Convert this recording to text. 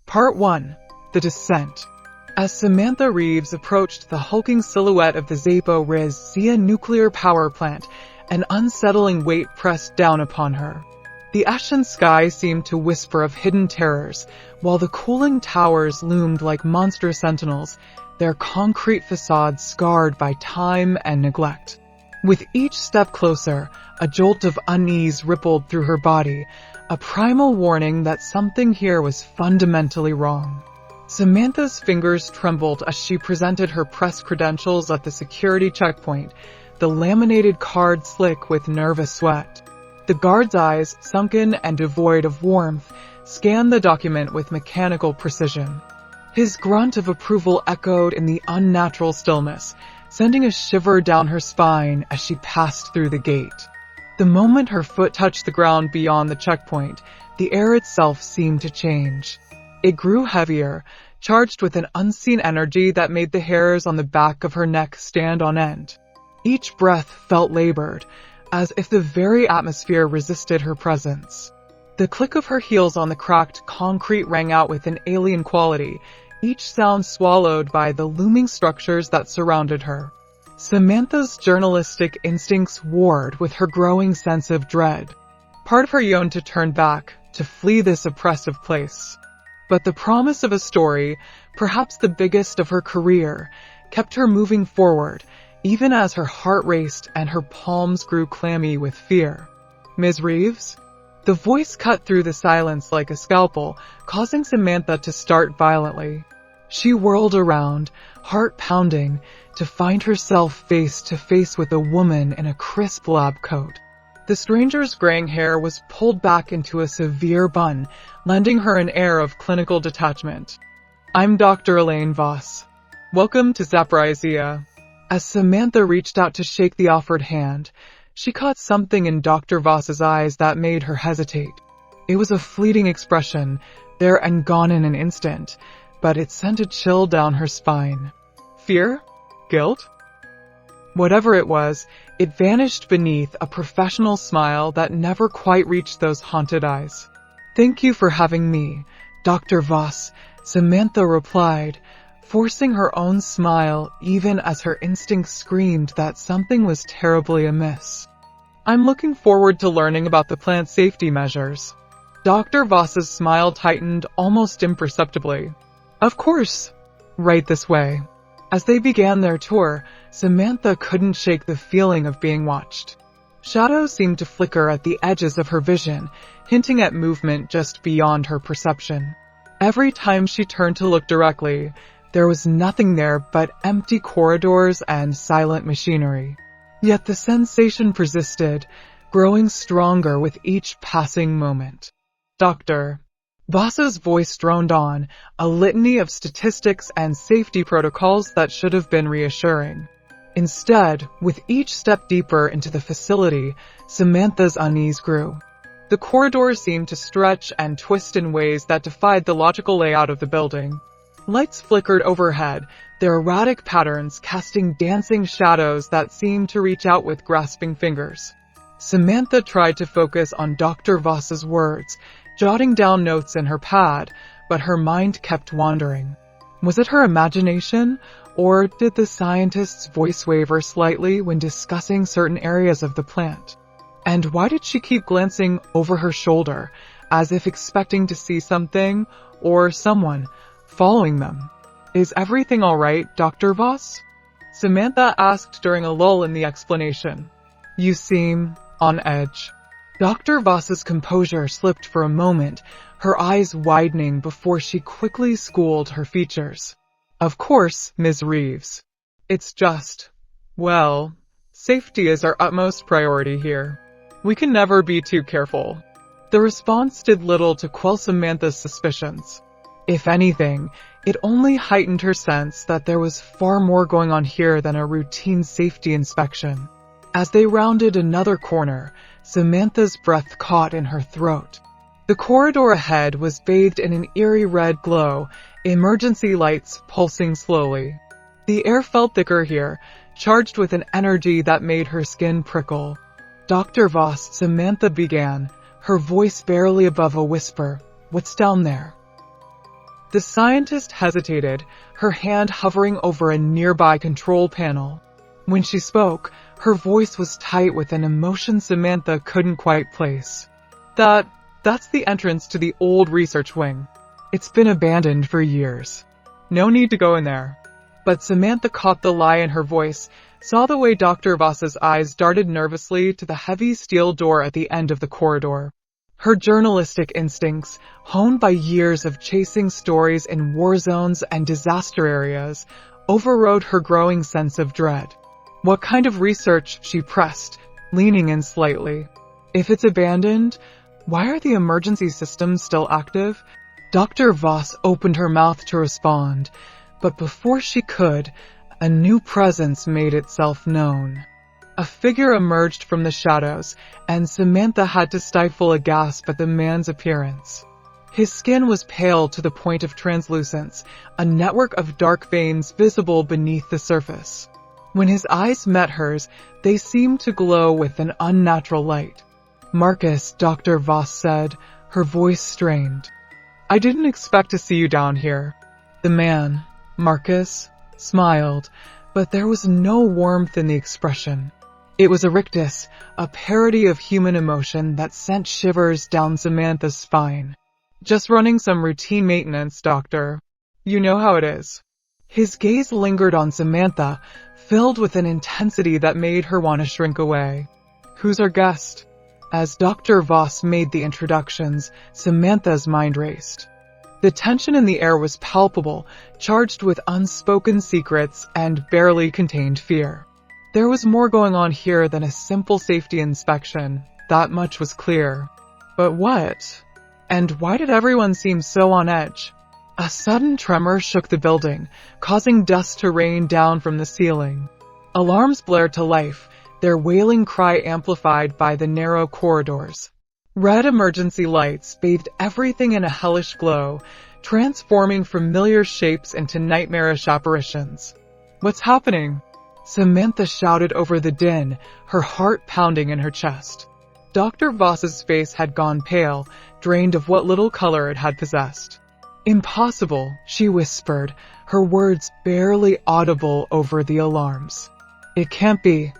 Part 1. The Descent. As Samantha Reeves approached the hulking silhouette of the Zaporizhzhia Nuclear Power Plant, an unsettling weight pressed down upon her. The ashen sky seemed to whisper of hidden terrors, while the cooling towers loomed like monster sentinels, their concrete facades scarred by time and neglect. With each step closer, a jolt of unease rippled through her body, a primal warning that something here was fundamentally wrong. Samantha's fingers trembled as she presented her press credentials at the security checkpoint, the laminated card slick with nervous sweat. The guard's eyes, sunken and devoid of warmth, scanned the document with mechanical precision. His grunt of approval echoed in the unnatural stillness, sending a shiver down her spine as she passed through the gate. The moment her foot touched the ground beyond the checkpoint, the air itself seemed to change. It grew heavier, charged with an unseen energy that made the hairs on the back of her neck stand on end. Each breath felt labored, as if the very atmosphere resisted her presence. The click of her heels on the cracked concrete rang out with an alien quality, each sound swallowed by the looming structures that surrounded her. Samantha's journalistic instincts warred with her growing sense of dread. Part of her yearned to turn back, to flee this oppressive place. But the promise of a story, perhaps the biggest of her career, kept her moving forward, even as her heart raced and her palms grew clammy with fear. "Ms. Reeves?" The voice cut through the silence like a scalpel, causing Samantha to start violently. She whirled around, heart pounding, to find herself face to face with a woman in a crisp lab coat. The stranger's graying hair was pulled back into a severe bun, lending her an air of clinical detachment. "I'm Dr. Elaine Voss. Welcome to Zaporizhzhia." As Samantha reached out to shake the offered hand, she caught something in Dr. Voss's eyes that made her hesitate. It was a fleeting expression, there and gone in an instant, but it sent a chill down her spine. Fear? Guilt? Whatever it was, it vanished beneath a professional smile that never quite reached those haunted eyes. "Thank you for having me, Dr. Voss," Samantha replied, forcing her own smile even as her instinct screamed that something was terribly amiss. "I'm looking forward to learning about the plant safety measures." Dr. Voss's smile tightened almost imperceptibly. "Of course, right this way." As they began their tour, Samantha couldn't shake the feeling of being watched. Shadows seemed to flicker at the edges of her vision, hinting at movement just beyond her perception. Every time she turned to look directly, there was nothing there but empty corridors and silent machinery. Yet the sensation persisted, growing stronger with each passing moment. "Dr. Voss's voice droned on, a litany of statistics and safety protocols that should have been reassuring. Instead, with each step deeper into the facility, Samantha's unease grew. The corridors seemed to stretch and twist in ways that defied the logical layout of the building. Lights flickered overhead, their erratic patterns casting dancing shadows that seemed to reach out with grasping fingers. Samantha tried to focus on Dr. Voss's words, jotting down notes in her pad, but her mind kept wandering. Was it her imagination, or did the scientist's voice waver slightly when discussing certain areas of the plant? And why did she keep glancing over her shoulder, as if expecting to see something, or someone, following them? "Is everything all right, Dr. Voss?" Samantha asked during a lull in the explanation. "You seem on edge." Dr. Voss's composure slipped for a moment, her eyes widening before she quickly schooled her features. "Of course, Ms. Reeves. It's just, well, safety is our utmost priority here. We can never be too careful." The response did little to quell Samantha's suspicions. If anything, it only heightened her sense that there was far more going on here than a routine safety inspection. As they rounded another corner, Samantha's breath caught in her throat. The corridor ahead was bathed in an eerie red glow, emergency lights pulsing slowly. The air felt thicker here, charged with an energy that made her skin prickle. "Dr. Voss," Samantha began, her voice barely above a whisper, "what's down there?" The scientist hesitated, her hand hovering over a nearby control panel. When she spoke, her voice was tight with an emotion Samantha couldn't quite place. That's the entrance to the old research wing. It's been abandoned for years. No need to go in there. But Samantha caught the lie in her voice, saw the way Dr. Voss's eyes darted nervously to the heavy steel door at the end of the corridor. Her journalistic instincts, honed by years of chasing stories in war zones and disaster areas, overrode her growing sense of dread. What kind of research? She pressed, leaning in slightly. If it's abandoned, why are the emergency systems still active? Dr. Voss opened her mouth to respond, but before she could, a new presence made itself known. A figure emerged from the shadows, and Samantha had to stifle a gasp at the man's appearance. His skin was pale to the point of translucence, a network of dark veins visible beneath the surface. When his eyes met hers, they seemed to glow with an unnatural light. "Marcus," Dr. Voss said, her voice strained. "I didn't expect to see you down here." The man, Marcus, smiled, but there was no warmth in the expression. It was a rictus, a parody of human emotion that sent shivers down Samantha's spine. "Just running some routine maintenance, doctor. You know how it is." His gaze lingered on Samantha, filled with an intensity that made her want to shrink away. "Who's our guest?" As Dr. Voss made the introductions, Samantha's mind raced. The tension in the air was palpable, charged with unspoken secrets and barely contained fear. There was more going on here than a simple safety inspection, that much was clear. But what? And why did everyone seem so on edge? A sudden tremor shook the building, causing dust to rain down from the ceiling. Alarms blared to life, their wailing cry amplified by the narrow corridors. Red emergency lights bathed everything in a hellish glow, transforming familiar shapes into nightmarish apparitions. "What's happening?" Samantha shouted over the din, her heart pounding in her chest. Dr. Voss's face had gone pale, drained of what little color it had possessed. "Impossible," she whispered, her words barely audible over the alarms. "It can't be,"